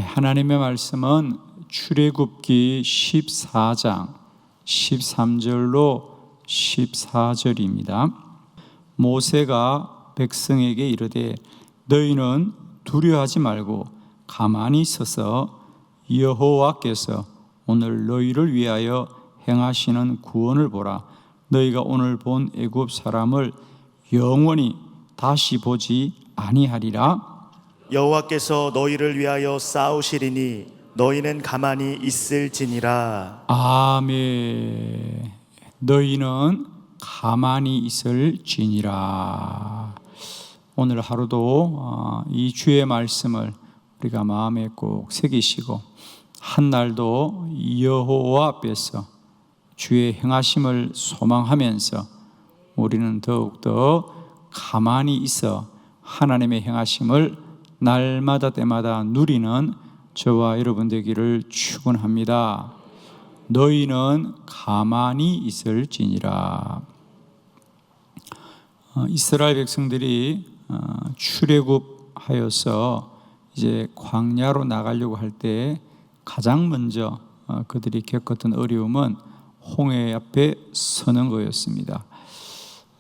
하나님의 말씀은 출애굽기 14장 13절로 14절입니다. 모세가 백성에게 이르되 너희는 두려워하지 말고 가만히 서서 여호와께서 오늘 너희를 위하여 행하시는 구원을 보라. 너희가 오늘 본 애굽 사람을 영원히 다시 보지 아니하리라. 여호와께서 너희를 위하여 싸우시리니 너희는 가만히 있을지니라. 아멘. 너희는 가만히 있을지니라. 오늘 하루도 이 주의 말씀을 우리가 마음에 꼭 새기시고 한 날도 여호와 앞에서 주의 행하심을 소망하면서 우리는 더욱더 가만히 있어 하나님의 행하심을 날마다 때마다 누리는 저와 여러분 되기를 축원합니다. 너희는 가만히 있을지니라. 이스라엘 백성들이 출애굽하여서 이제 광야로 나가려고 할 때 가장 먼저 그들이 겪었던 어려움은 홍해 앞에 서는 거였습니다.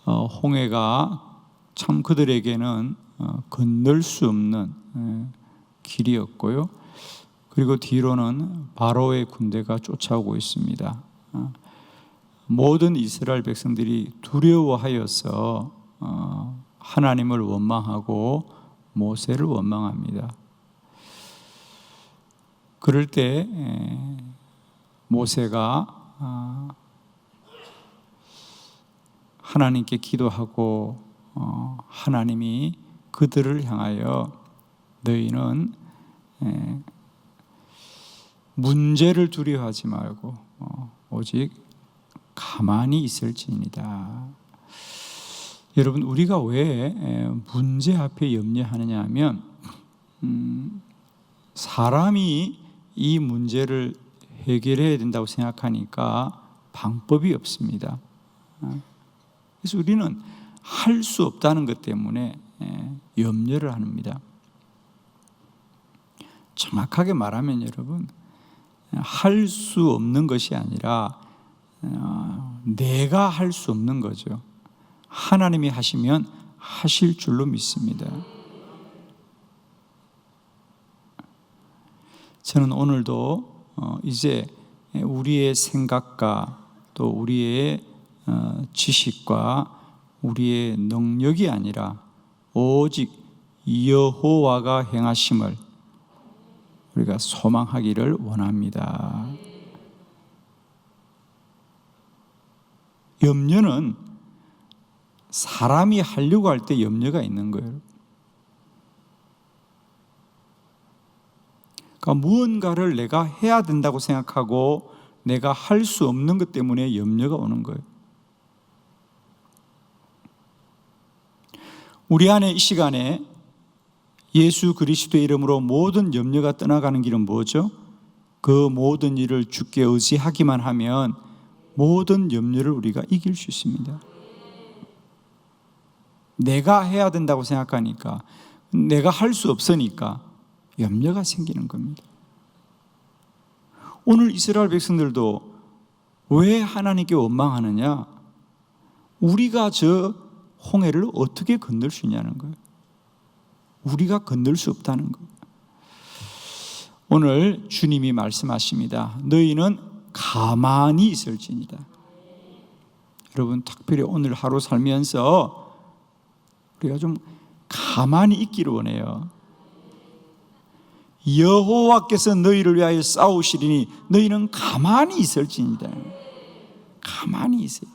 홍해가 참 그들에게는 건널 수 없는 길이었고요. 그리고 뒤로는 바로의 군대가 쫓아오고 있습니다. 모든 이스라엘 백성들이 두려워하여서 하나님을 원망하고 모세를 원망합니다. 그럴 때 모세가 하나님께 기도하고 하나님이 그들을 향하여 너희는 문제를 두려워하지 말고 오직 가만히 있을지니이다. 여러분, 우리가 왜 문제 앞에 염려하느냐 하면 사람이 이 문제를 해결해야 된다고 생각하니까 방법이 없습니다. 그래서 우리는 할 수 없다는 것 때문에 염려를 합니다. 정확하게 말하면 여러분, 할 수 없는 것이 아니라 내가 할 수 없는 거죠. 하나님이 하시면 하실 줄로 믿습니다. 저는 오늘도 이제 우리의 생각과 또 우리의 지식과 우리의 능력이 아니라 오직 여호와가 행하심을 우리가 소망하기를 원합니다. 염려는 사람이 하려고 할 때 염려가 있는 거예요. 그러니까 무언가를 내가 해야 된다고 생각하고 내가 할 수 없는 것 때문에 염려가 오는 거예요. 우리 안에 이 시간에 예수 그리스도의 이름으로 모든 염려가 떠나가는 길은 뭐죠? 그 모든 일을 주께 의지하기만 하면 모든 염려를 우리가 이길 수 있습니다. 내가 해야 된다고 생각하니까, 내가 할 수 없으니까 염려가 생기는 겁니다. 오늘 이스라엘 백성들도 왜 하나님께 원망하느냐? 우리가 저 홍해를 어떻게 건널 수 있냐는 거예요. 우리가 건널 수 없다는 거예요. 오늘 주님이 말씀하십니다. 너희는 가만히 있을지니라. 여러분, 특별히 오늘 하루 살면서 우리가 좀 가만히 있기를 원해요. 여호와께서 너희를 위하여 싸우시리니 너희는 가만히 있을지니라. 가만히 있어요.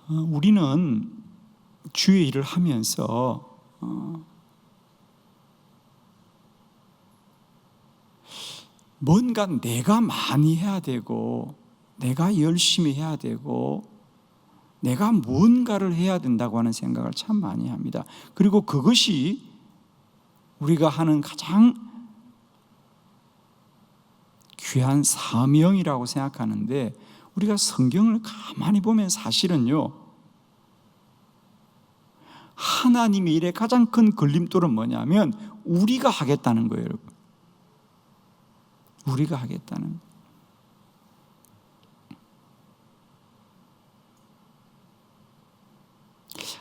우리는 주의 일을 하면서 뭔가 내가 많이 해야 되고 내가 열심히 해야 되고 내가 무언가를 해야 된다고 하는 생각을 참 많이 합니다. 그리고 그것이 우리가 하는 가장 귀한 사명이라고 생각하는데, 우리가 성경을 가만히 보면 사실은요, 하나님의 일에 가장 큰 걸림돌은 뭐냐면 우리가 하겠다는 거예요, 여러분. 우리가 하겠다는 거예요.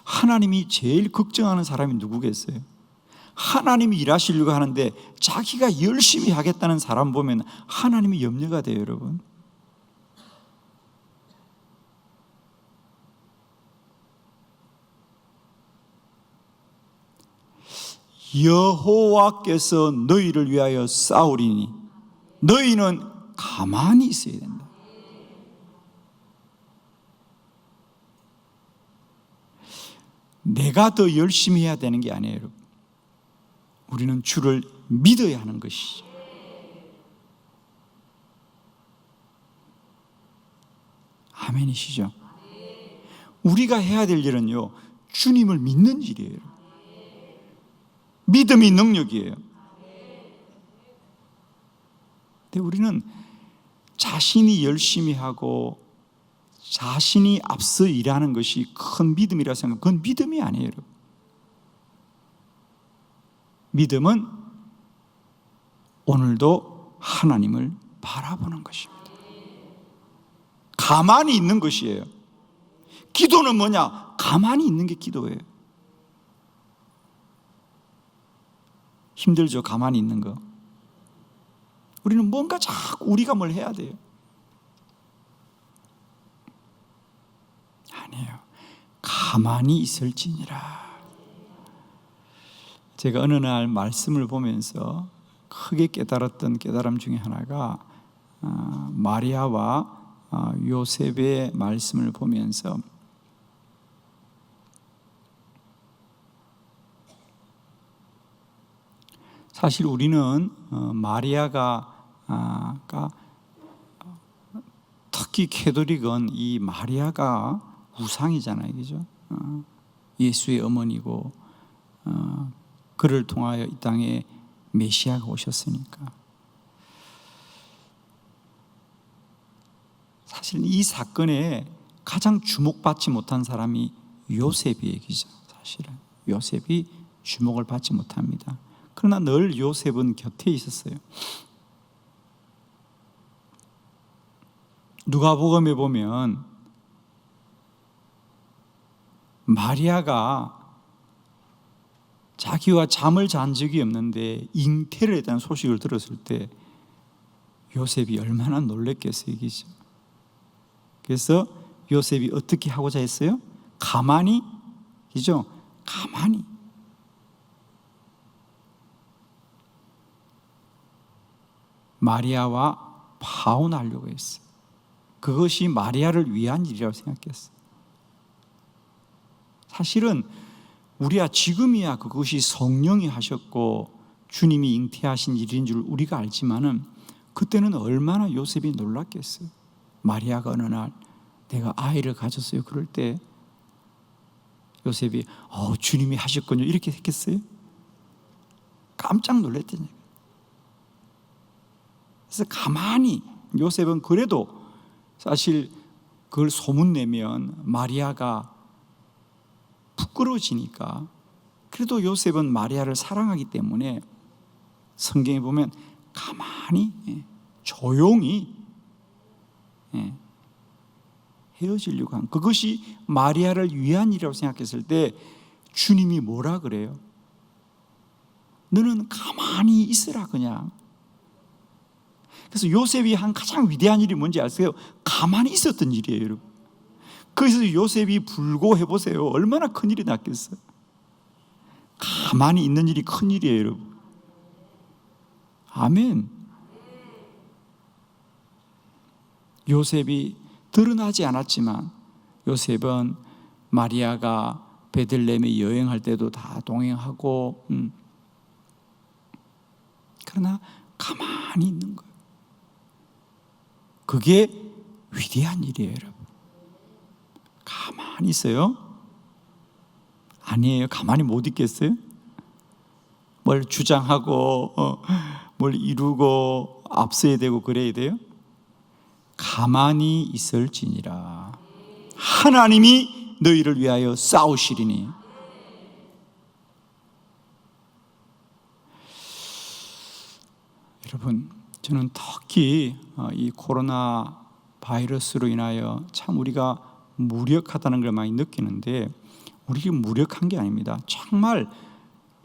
하나님이 제일 걱정하는 사람이 누구겠어요? 하나님이 일하시려고 하는데 자기가 열심히 하겠다는 사람 보면 하나님이 염려가 돼요, 여러분. 여호와께서 너희를 위하여 싸우리니 너희는 가만히 있어야 된다. 내가 더 열심히 해야 되는 게 아니에요, 여러분. 우리는 주를 믿어야 하는 것이죠. 아멘이시죠? 우리가 해야 될 일은요, 주님을 믿는 일이에요. 믿음이 능력이에요. 근데 우리는 자신이 열심히 하고 자신이 앞서 일하는 것이 큰 믿음이라고 생각하면 그건 믿음이 아니에요, 여러분. 믿음은 오늘도 하나님을 바라보는 것입니다. 가만히 있는 것이에요. 기도는 뭐냐? 가만히 있는 게 기도예요. 힘들죠, 가만히 있는 거. 우리는 뭔가 자꾸 우리가 뭘 해야 돼요. 아니에요. 가만히 있을지니라. 제가 어느 날 말씀을 보면서 크게 깨달았던 깨달음 중에 하나가 마리아와 요셉의 말씀을 보면서 사실 우리는 마리아가 특히 캐톨릭은 이 마리아가 우상이잖아요, 그죠? 예수의 어머니고 그를 통하여 이 땅에 메시아가 오셨으니까. 사실 이 사건에 가장 주목받지 못한 사람이 요셉이에요, 그죠? 사실은 요셉이 주목을 받지 못합니다. 그러나 늘 요셉은 곁에 있었어요. 누가복음에 보면 마리아가 자기와 잠을 잔 적이 없는데 잉태를 했다는 소식을 들었을 때 요셉이 얼마나 놀랬겠어요, 이기죠. 그래서 요셉이 어떻게 하고자 했어요? 가만히, 그죠? 가만히. 마리아와 파혼하려고 했어요. 그것이 마리아를 위한 일이라고 생각했어요. 사실은 우리야 지금이야 그것이 성령이 하셨고 주님이 잉태하신 일인 줄 우리가 알지만은 그때는 얼마나 요셉이 놀랐겠어요. 마리아가 어느 날 내가 아이를 가졌어요. 그럴 때 요셉이 주님이 하셨군요 이렇게 했겠어요? 깜짝 놀랐더니. 그래서 가만히 요셉은 그래도 사실 그걸 소문내면 마리아가 부끄러워지니까 그래도 요셉은 마리아를 사랑하기 때문에 성경에 보면 가만히 조용히 헤어지려고 한 그것이 마리아를 위한 일이라고 생각했을 때 주님이 뭐라 그래요? 너는 가만히 있으라 그냥. 그래서 요셉이 한 가장 위대한 일이 뭔지 아세요? 가만히 있었던 일이에요, 여러분. 그래서 요셉이 불고해 보세요. 얼마나 큰 일이 났겠어요. 가만히 있는 일이 큰 일이에요, 여러분. 아멘. 요셉이 드러나지 않았지만 요셉은 마리아가 베들레헴에 여행할 때도 다 동행하고 그러나 가만히 있는 거예요. 그게 위대한 일이에요, 여러분. 가만히 있어요? 아니에요. 가만히 못 있겠어요? 뭘 주장하고 뭘 이루고 앞서야 되고 그래야 돼요? 가만히 있을지니라. 하나님이 너희를 위하여 싸우시리니 여러분, 저는 특히 이 코로나 바이러스로 인하여 참 우리가 무력하다는 걸 많이 느끼는데, 우리가 무력한 게 아닙니다. 정말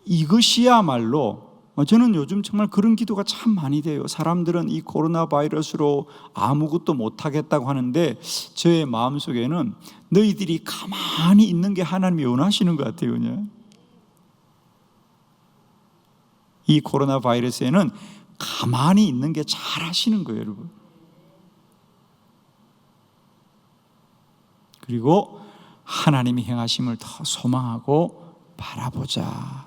이것이야말로, 저는 요즘 정말 그런 기도가 참 많이 돼요. 사람들은 이 코로나 바이러스로 아무것도 못하겠다고 하는데 저의 마음속에는 너희들이 가만히 있는 게 하나님이 원하시는 것 같아요. 그냥 이 코로나 바이러스에는 가만히 있는 게 잘하시는 거예요, 여러분. 그리고 하나님이 행하심을 더 소망하고 바라보자.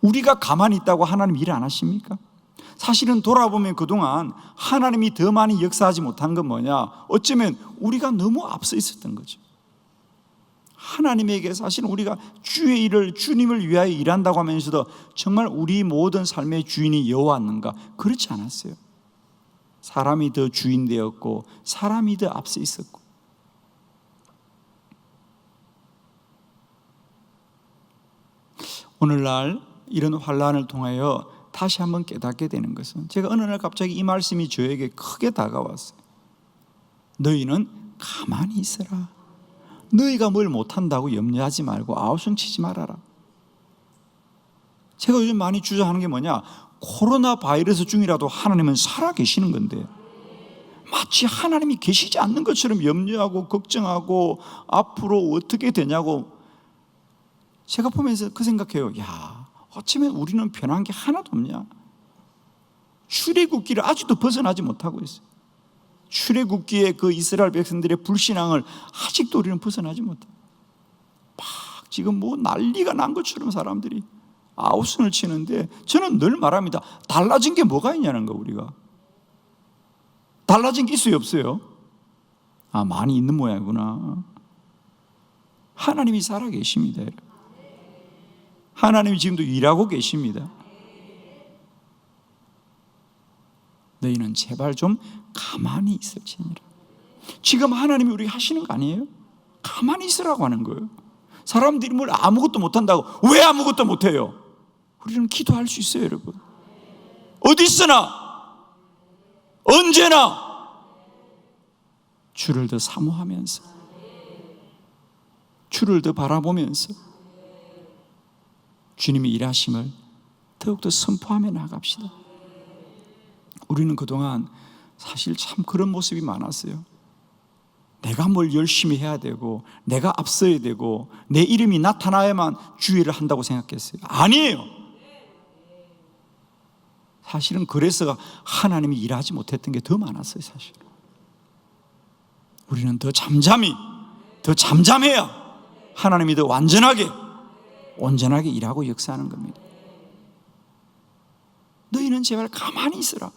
우리가 가만히 있다고 하나님 일 안 하십니까? 사실은 돌아보면 그동안 하나님이 더 많이 역사하지 못한 건 뭐냐? 어쩌면 우리가 너무 앞서 있었던 거죠. 하나님에게 사실은 우리가 주의 일을, 주님을 위하여 일한다고 하면서도 정말 우리 모든 삶의 주인이 여호와였는가? 그렇지 않았어요. 사람이 더 주인 되었고 사람이 더 앞서 있었고. 오늘날 이런 환난을 통하여 다시 한번 깨닫게 되는 것은, 제가 어느 날 갑자기 이 말씀이 저에게 크게 다가왔어요. 너희는 가만히 있어라. 너희가 뭘 못한다고 염려하지 말고 아우성치지 말아라. 제가 요즘 많이 주장하는 게 뭐냐? 코로나 바이러스 중이라도 하나님은 살아계시는 건데, 마치 하나님이 계시지 않는 것처럼 염려하고 걱정하고 앞으로 어떻게 되냐고. 제가 보면서 그 생각해요. 야, 어쩌면 우리는 변한 게 하나도 없냐? 출애굽기를 아직도 벗어나지 못하고 있어요. 출애굽기의 그 이스라엘 백성들의 불신앙을 아직도 우리는 벗어나지 못해. 막 지금 뭐 난리가 난 것처럼 사람들이 아우성을 치는데, 저는 늘 말합니다. 달라진 게 뭐가 있냐는 거. 우리가 달라진 게 있어요, 없어요? 아, 많이 있는 모양이구나. 하나님이 살아계십니다. 하나님이 지금도 일하고 계십니다. 너희는 제발 좀 가만히 있을지니라. 지금 하나님이 우리가 하시는 거 아니에요? 가만히 있으라고 하는 거예요. 사람들이 뭘 아무것도 못한다고, 왜 아무것도 못해요? 우리는 기도할 수 있어요, 여러분. 어디 있으나 언제나 주를 더 사모하면서, 주를 더 바라보면서 주님의 일하심을 더욱더 선포하며 나갑시다. 우리는 그동안 사실 참 그런 모습이 많았어요. 내가 뭘 열심히 해야 되고 내가 앞서야 되고 내 이름이 나타나야만 주의를 한다고 생각했어요. 아니에요. 사실은 그래서 하나님이 일하지 못했던 게 더 많았어요. 사실 우리는 더 잠잠해야 하나님이 더 온전하게 일하고 역사하는 겁니다. 너희는 제발 가만히 있으라.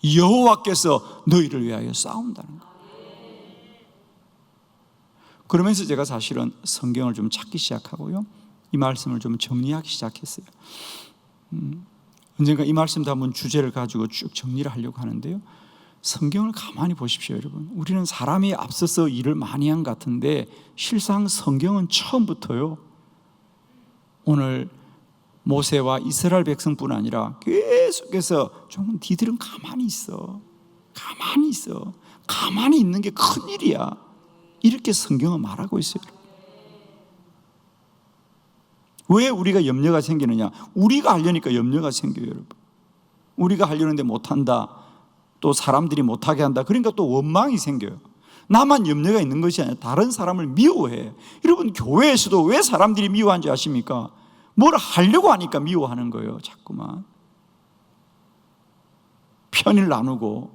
여호와께서 너희를 위하여 싸운다는 거. 그러면서 제가 사실은 성경을 좀 찾기 시작하고요, 이 말씀을 좀 정리하기 시작했어요. 언젠가 이 말씀도 한번 주제를 가지고 쭉 정리를 하려고 하는데요, 성경을 가만히 보십시오, 여러분. 우리는 사람이 앞서서 일을 많이 한 것 같은데 실상 성경은 처음부터요, 오늘 모세와 이스라엘 백성뿐 아니라 계속해서 좀 니들은 가만히 있어. 가만히 있는 게 큰일이야. 이렇게 성경은 말하고 있어요. 왜 우리가 염려가 생기느냐? 우리가 하려니까 염려가 생겨요, 여러분. 우리가 하려는데 못한다, 또 사람들이 못하게 한다, 그러니까 또 원망이 생겨요. 나만 염려가 있는 것이 아니라 다른 사람을 미워해. 여러분, 교회에서도 왜 사람들이 미워하는지 아십니까? 뭘 하려고 하니까 미워하는 거예요. 자꾸만 편을 나누고.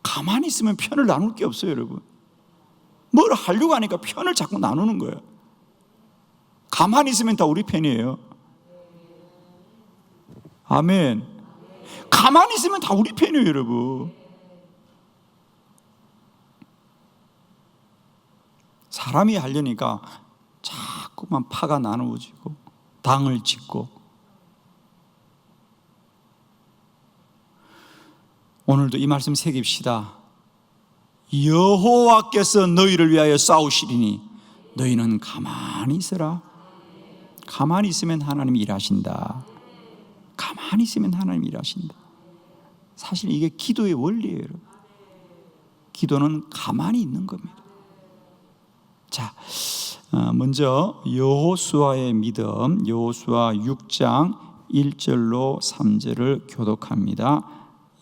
가만히 있으면 편을 나눌 게 없어요, 여러분. 뭘 하려고 하니까 편을 자꾸 나누는 거예요. 가만히 있으면 다 우리 편이에요. 아멘. 가만히 있으면 다 우리 편이에요, 여러분. 사람이 하려니까 자꾸만 파가 나누어지고 당을 짓고. 오늘도 이 말씀 새깁시다. 여호와께서 너희를 위하여 싸우시리니 너희는 가만히 있으라. 가만히 있으면 하나님이 일하신다. 가만히 있으면 하나님이 일하신다. 사실 이게 기도의 원리예요, 여러분. 기도는 가만히 있는 겁니다. 자, 먼저 여호수아의 믿음, 여호수아 6장 1절로 3절을 교독합니다.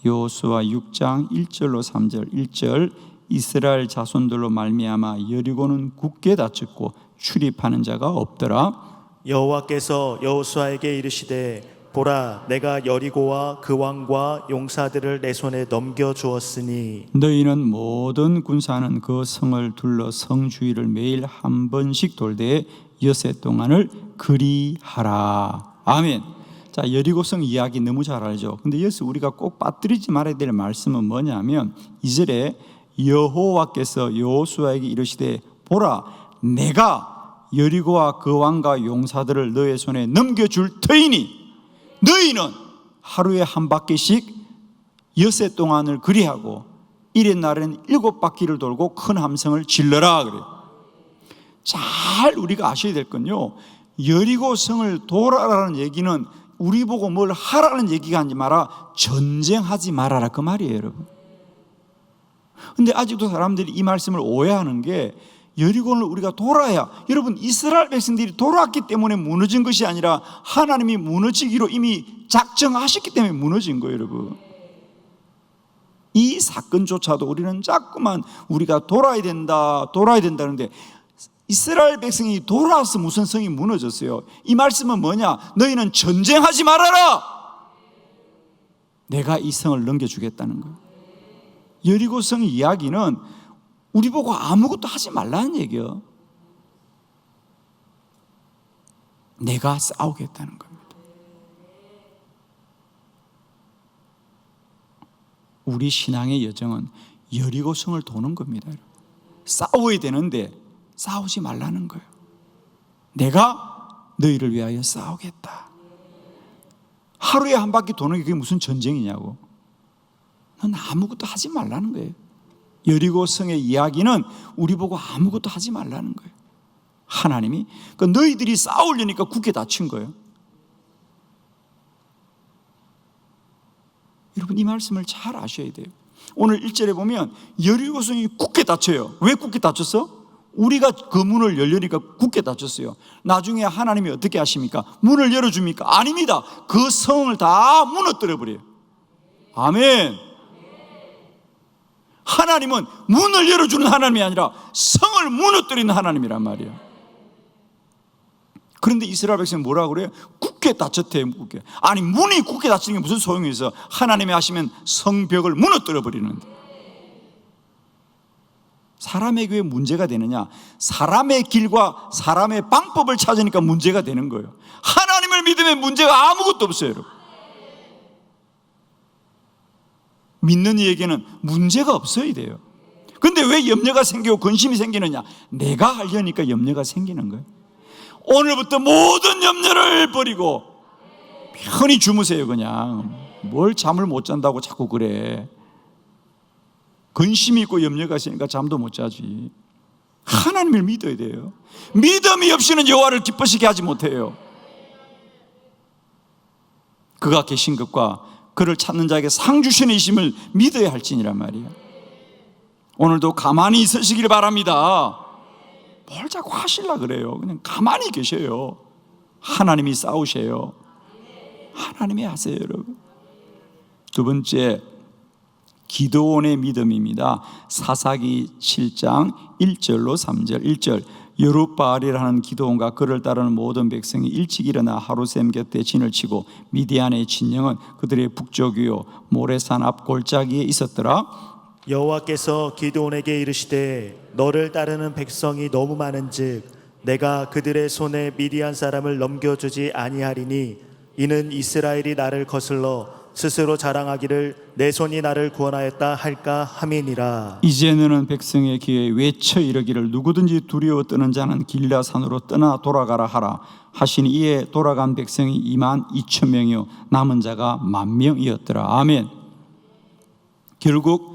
여호수아 6장 1절로 3절. 1절, 이스라엘 자손들로 말미암아 여리고는 굳게 닫혔고 출입하는 자가 없더라. 여호와께서 여호수아에게 이르시되 보라 내가 여리고와 그 왕과 용사들을 내 손에 넘겨 주었으니 너희는 모든 군사는 그 성을 둘러 성 주위를 매일 한 번씩 돌되 여세 동안을 그리하라. 아멘. 자, 여리고성 이야기 너무 잘 알죠. 근데 여기서 우리가 꼭 빠뜨리지 말아야 될 말씀은 뭐냐면 2절에 여호와께서 여호수아에게 이르시되 보라 내가 여리고와 그 왕과 용사들을 너의 손에 넘겨줄 터이니 너희는 하루에 한 바퀴씩 여세 동안을 그리하고 이래 날에는 7바퀴를 돌고 큰 함성을 질러라 그래요. 잘 우리가 아셔야 될 건요, 여리고 성을 돌아라는 얘기는 우리 보고 뭘 하라는 얘기가 아니지 마라, 전쟁하지 말아라 그 말이에요, 여러분. 근데 아직도 사람들이 이 말씀을 오해하는 게 여리고를 우리가 돌아야, 여러분 이스라엘 백성들이 돌아왔기 때문에 무너진 것이 아니라 하나님이 무너지기로 이미 작정하셨기 때문에 무너진 거예요, 여러분. 이 사건조차도 우리는 자꾸만 우리가 돌아야 된다는데 이스라엘 백성이 돌아와서 무슨 성이 무너졌어요? 이 말씀은 뭐냐? 너희는 전쟁하지 말아라. 내가 이 성을 넘겨주겠다는 거예요. 여리고 성 이야기는 우리 보고 아무것도 하지 말라는 얘기예요. 내가 싸우겠다는 겁니다. 우리 신앙의 여정은 여리고 성을 도는 겁니다. 싸워야 되는데 싸우지 말라는 거예요. 내가 너희를 위하여 싸우겠다. 하루에 한 바퀴 도는 게 그게 무슨 전쟁이냐고. 넌 아무것도 하지 말라는 거예요. 여리고 성의 이야기는 우리 보고 아무것도 하지 말라는 거예요. 하나님이 너희들이 싸우려니까 굳게 닫힌 거예요. 여러분 이 말씀을 잘 아셔야 돼요. 오늘 1절에 보면 여리고 성이 굳게 닫혀요. 왜 굳게 닫혔어? 우리가 그 문을 열려니까 굳게 닫혔어요. 나중에 하나님이 어떻게 하십니까? 문을 열어줍니까? 아닙니다. 그 성을 다 무너뜨려 버려요. 아멘. 하나님은 문을 열어주는 하나님이 아니라 성을 무너뜨리는 하나님이란 말이에요. 그런데 이스라엘 백성은 뭐라고 그래요? 굳게 닫혔대요. 굳게. 아니 문이 굳게 닫히는 게 무슨 소용이 있어? 하나님이 하시면 성벽을 무너뜨려 버리는데. 사람에게 왜 문제가 되느냐? 사람의 길과 사람의 방법을 찾으니까 문제가 되는 거예요. 하나님을 믿으면 문제가 아무것도 없어요, 여러분. 믿는 이에게는 문제가 없어야 돼요. 그런데 왜 염려가 생기고 근심이 생기느냐? 내가 하려니까 염려가 생기는 거예요. 오늘부터 모든 염려를 버리고 편히 주무세요. 그냥 뭘 잠을 못 잔다고 자꾸 그래. 근심이 있고 염려가 있으니까 잠도 못 자지. 하나님을 믿어야 돼요. 믿음이 없이는 여호와를 기쁘시게 하지 못해요. 그가 계신 것과 그를 찾는 자에게 상 주시는 이심을 믿어야 할지니란 말이에요. 오늘도 가만히 있으시길 바랍니다. 뭘 자꾸 하시려 그래요. 그냥 가만히 계셔요. 하나님이 싸우셔요. 하나님이 하세요, 여러분. 두 번째, 기드온의 믿음입니다. 사사기 7장 1절로 3절. 1절, 여룻바알이라는 기드온과 그를 따르는 모든 백성이 일찍 일어나 하루샘 곁에 진을 치고 미디안의 진영은 그들의 북쪽이요 모레산 앞 골짜기에 있었더라. 여호와께서 기드온에게 이르시되 너를 따르는 백성이 너무 많은즉 내가 그들의 손에 미디안 사람을 넘겨주지 아니하리니 이는 이스라엘이 나를 거슬러 스스로 자랑하기를 내 손이 나를 구원하였다 할까 함이니라. 이제 너는 백성의 귀에 외쳐 이르기를 누구든지 두려워 떠는 자는 길라산으로 떠나 돌아가라 하라 하시니 이에 돌아간 백성이 22,000명이요 남은 자가 10,000명이었더라. 아멘. 결국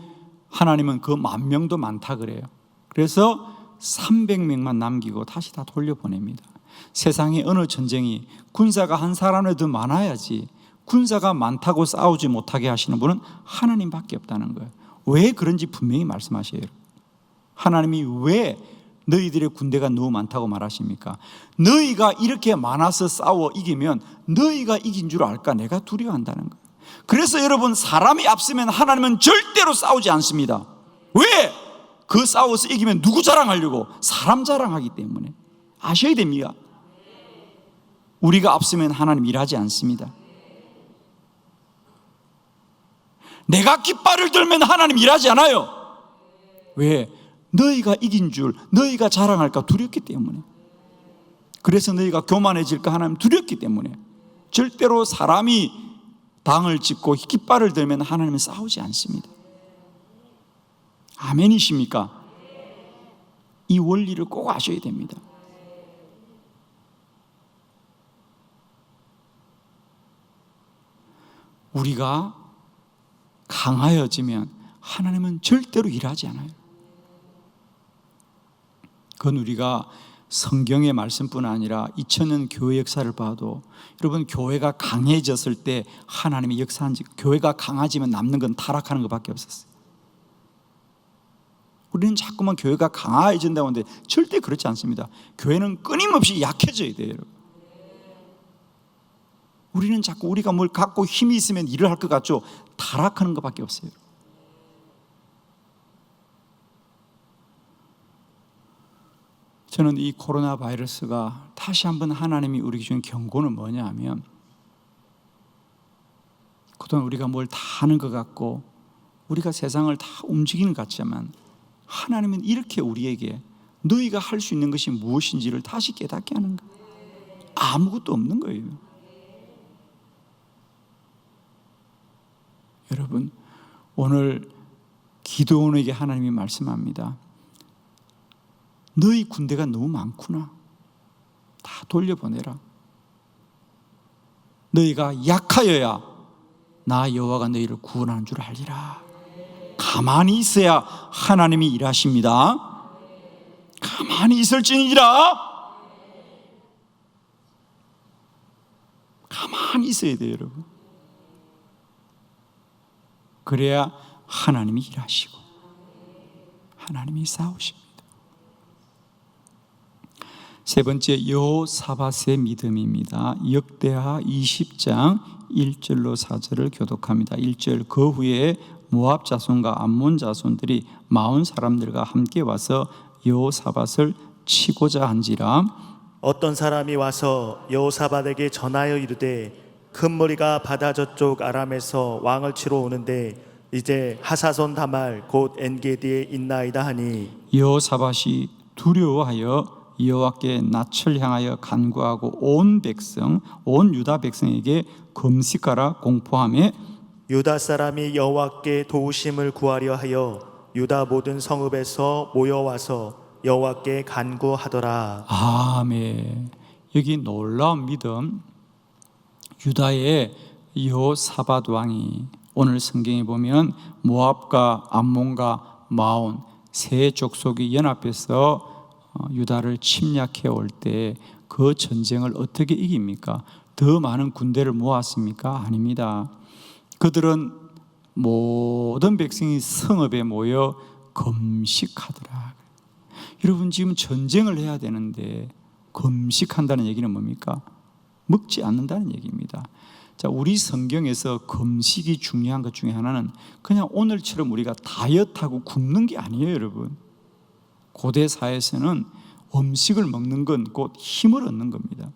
하나님은 그 10,000명도 많다 그래요. 그래서 300명만 남기고 다시 다 돌려보냅니다. 세상에 어느 전쟁이 군사가 한 사람에 더 많아야지 군사가 많다고 싸우지 못하게 하시는 분은 하나님밖에 없다는 거예요. 왜 그런지 분명히 말씀하셔요. 하나님이 왜 너희들의 군대가 너무 많다고 말하십니까? 너희가 이렇게 많아서 싸워 이기면 너희가 이긴 줄 알까? 내가 두려워한다는 거예요. 그래서 여러분, 사람이 앞서면 하나님은 절대로 싸우지 않습니다. 왜? 그 싸워서 이기면 누구 자랑하려고? 사람 자랑하기 때문에. 아셔야 됩니다. 우리가 앞서면 하나님 일하지 않습니다. 내가 깃발을 들면 하나님 일하지 않아요. 왜? 너희가 이긴 줄, 너희가 자랑할까 두렵기 때문에. 그래서 너희가 교만해질까 하나님 두렵기 때문에. 절대로 사람이 당을 짓고 깃발을 들면 하나님은 싸우지 않습니다. 아멘이십니까? 이 원리를 꼭 아셔야 됩니다. 우리가 강하여지면 하나님은 절대로 일하지 않아요. 그건 우리가 성경의 말씀뿐 아니라 2000년 교회 역사를 봐도, 여러분, 교회가 강해졌을 때 하나님이 역사한 지, 교회가 강해지면 남는 건 타락하는 것밖에 없었어요. 우리는 자꾸만 교회가 강해진다고 하는데 절대 그렇지 않습니다. 교회는 끊임없이 약해져야 돼요, 여러분. 우리는 자꾸 우리가 뭘 갖고 힘이 있으면 일을 할 것 같죠? 타락하는 것밖에 없어요. 저는 이 코로나 바이러스가 다시 한번 하나님이 우리에게 준 경고는 뭐냐 하면, 그동안 우리가 뭘 다 하는 것 같고 우리가 세상을 다 움직이는 것 같지만, 하나님은 이렇게 우리에게 너희가 할 수 있는 것이 무엇인지를 다시 깨닫게 하는 거예요. 아무것도 없는 거예요. 여러분, 오늘 기도원에게 하나님이 말씀합니다. 너희 군대가 너무 많구나. 다 돌려보내라. 너희가 약하여야 나 여호와가 너희를 구원하는 줄 알리라. 가만히 있어야 하나님이 일하십니다. 가만히 있을지니라. 가만히 있어야 돼요, 여러분. 그래야 하나님이 일하시고 하나님이 싸우십니다. 세 번째, 여호사밧의 믿음입니다. 역대하 20장 1절로 4절을 교독합니다. 1절, 그 후에 모압 자손과 암몬 자손들이 40사람들과 함께 와서 여호사밧을 치고자 한지라. 어떤 사람이 와서 여호사밧에게 전하여 이르되, 큰 무리가 바다 저쪽 아람에서 왕을 치러 오는데 이제 하사손 다말 곧 엔게디에 있나이다 하니, 여호사밧이 두려워하여 여호와께 낯을 향하여 간구하고 온 백성, 온 유다 백성에게 금식하라 공포하며, 유다 사람이 여호와께 도우심을 구하려 하여 유다 모든 성읍에서 모여와서 여호와께 간구하더라. 아멘. 여기 놀라운 믿음. 유다의 여호사밧 왕이, 오늘 성경에 보면 모압과 암몬과 마온 세 족속이 연합해서 유다를 침략해 올 때 그 전쟁을 어떻게 이깁니까? 더 많은 군대를 모았습니까? 아닙니다. 그들은 모든 백성이 성읍에 모여 금식하더라. 여러분, 지금 전쟁을 해야 되는데 금식한다는 얘기는 뭡니까? 먹지 않는다는 얘기입니다. 자, 우리 성경에서 금식이 중요한 것 중에 하나는 그냥 오늘처럼 우리가 다이어트하고 굶는 게 아니에요, 여러분. 고대 사회에서는 음식을 먹는 건 곧 힘을 얻는 겁니다.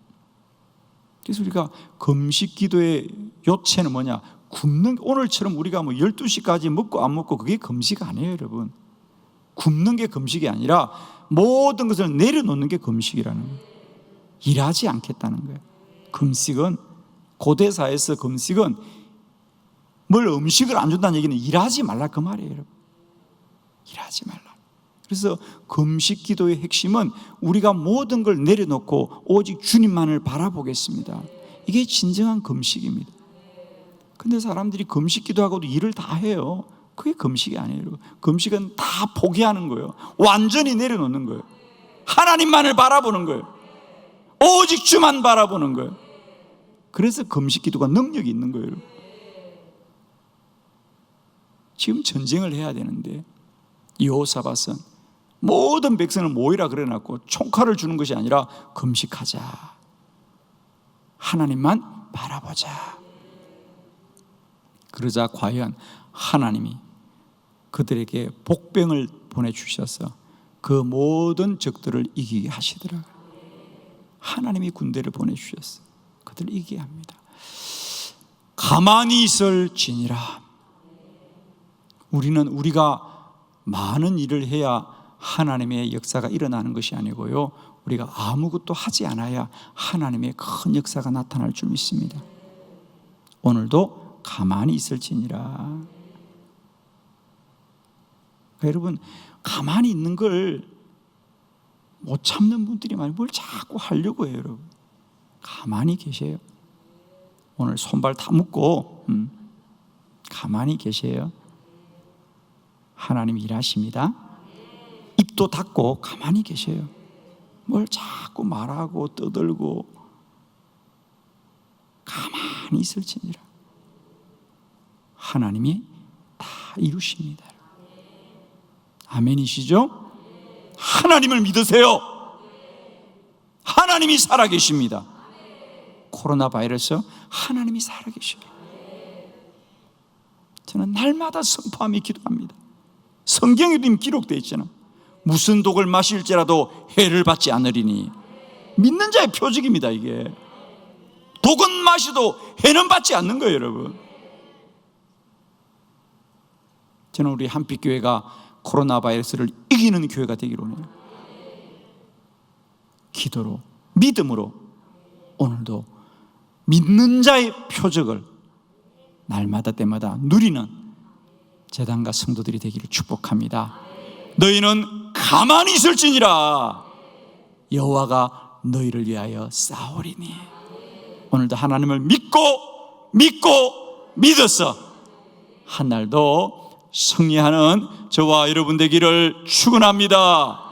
그래서 우리가 금식 기도의 요체는 뭐냐? 굶는, 오늘처럼 우리가 12시까지 먹고 안 먹고 그게 금식 아니에요, 여러분. 굶는 게 금식이 아니라 모든 것을 내려놓는 게 금식이라는 거예요. 일하지 않겠다는 거예요. 금식은, 고대사에서 금식은 뭘 음식을 안 준다는 얘기는 일하지 말라 그 말이에요, 여러분. 일하지 말라. 그래서 금식 기도의 핵심은 우리가 모든 걸 내려놓고 오직 주님만을 바라보겠습니다. 이게 진정한 금식입니다. 근데 사람들이 금식 기도하고도 일을 다 해요. 그게 금식이 아니에요. 금식은 다 포기하는 거예요. 완전히 내려놓는 거예요. 하나님만을 바라보는 거예요. 오직 주만 바라보는 거예요. 그래서 금식 기도가 능력이 있는 거예요. 지금 전쟁을 해야 되는데 여호사밧은 모든 백성을 모이라 그래놨고 총칼을 주는 것이 아니라 금식하자, 하나님만 바라보자. 그러자 과연 하나님이 그들에게 복병을 보내주셔서 그 모든 적들을 이기게 하시더라고요. 하나님이 군대를 보내주셨어요. 그들을 이기게 합니다. 가만히 있을지니라. 우리가 많은 일을 해야 하나님의 역사가 일어나는 것이 아니고요, 우리가 아무것도 하지 않아야 하나님의 큰 역사가 나타날 줄 믿습니다. 오늘도 가만히 있을지니라. 여러분, 가만히 있는 걸 못 참는 분들이 많이 뭘 자꾸 하려고 해요. 여러분, 가만히 계세요. 오늘 손발 다 묶고 가만히 계세요. 하나님 일하십니다. 입도 닫고 가만히 계세요. 뭘 자꾸 말하고 떠들고. 가만히 있을지니라. 하나님이 다 이루십니다. 아멘이시죠? 하나님을 믿으세요. 하나님이 살아계십니다. 코로나 바이러스 하나님이 살아계셔요. 저는 날마다 선포하며 기도합니다. 성경에 기록되어 있잖아요. 무슨 독을 마실지라도 해를 받지 않으리니. 믿는 자의 표적입니다. 이게 독은 마셔도 해는 받지 않는 거예요. 여러분, 저는 우리 한빛교회가 코로나 바이러스를 이기는 교회가 되기로 해요. 기도로, 믿음으로 오늘도 믿는 자의 표적을 날마다 때마다 누리는 제단과 성도들이 되기를 축복합니다. 너희는 가만히 있을지니라. 여호와가 너희를 위하여 싸우리니. 오늘도 하나님을 믿고 믿어서 한 날도 승리하는 저와 여러분 되기를 축원합니다.